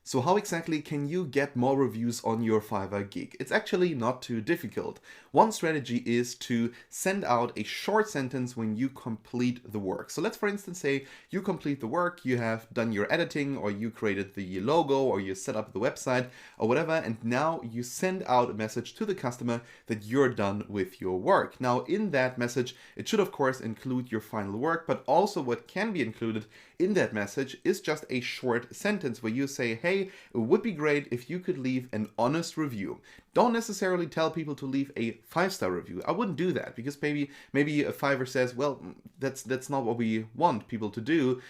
So how exactly can you get more reviews on your Fiverr gig? It's actually not too difficult. One strategy is to send out a short sentence when you complete the work. So let's for instance say you complete the work, you have done your editing or you created the logo or you set up the website or whatever, and now you send out a message to the customer that you're done with your work. Now in that message, it should of course include your final work, but also what can be included in that message is just a short sentence where you say, hey, it would be great if you could leave an honest review. Don't necessarily tell people to leave a 5-star review. I wouldn't do that because maybe a Fiverr says, well, that's not what we want people to do.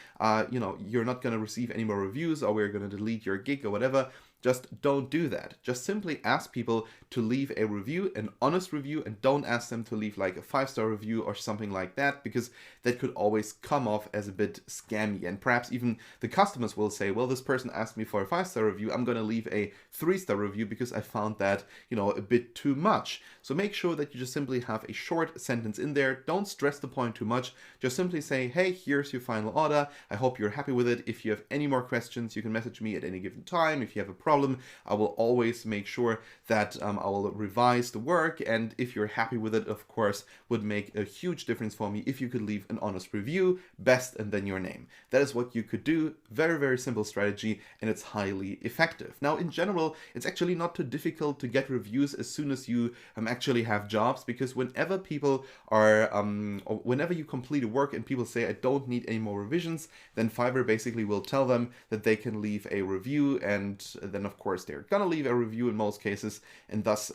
You're not going to receive any more reviews, or we're going to delete your gig or whatever. Just don't do that. Just simply ask people to leave a review, an honest review, and don't ask them to leave like a 5-star review or something like that, because that could always come off as a bit scammy. And perhaps even the customers will say, well, this person asked me for a 5-star review. I'm going to leave a 3-star review because I found that, a bit too much. So make sure that you just simply have a short sentence in there. Don't stress the point too much. Just simply say, hey, here's your final order. I hope you're happy with it. If you have any more questions, you can message me at any given time. If you have a problem, I will always make sure that I will revise the work, and if you're happy with it, of course, would make a huge difference for me if you could leave an honest review, best, and then your name. That is what you could do. Very, very simple strategy, and it's highly effective. Now, in general, it's actually not too difficult to get reviews as soon as you actually have jobs, because whenever people are, or whenever you complete a work and people say, I don't need any more revisions, then Fiverr basically will tell them that they can leave a review, and then of course they're gonna leave a review in most cases, and thus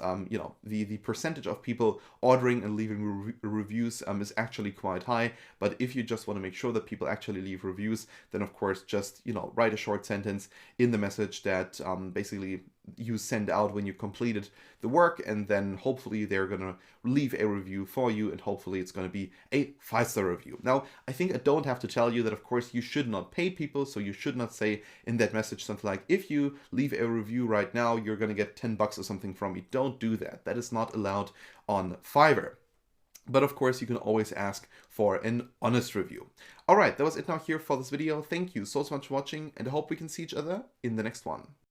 the percentage of people ordering and leaving reviews is actually quite high. But if you just want to make sure that people actually leave reviews, then of course just write a short sentence in the message that basically you send out when you completed the work, and then hopefully they're gonna leave a review for you, and hopefully it's gonna be a 5-star review. Now, I think I don't have to tell you that of course you should not pay people, so you should not say in that message something like, if you leave a review right now, you're gonna get 10 bucks or something from me. Don't do that. That is not allowed on Fiverr. But of course, you can always ask for an honest review. All right, that was it now here for this video. Thank you so much for watching, and I hope we can see each other in the next one.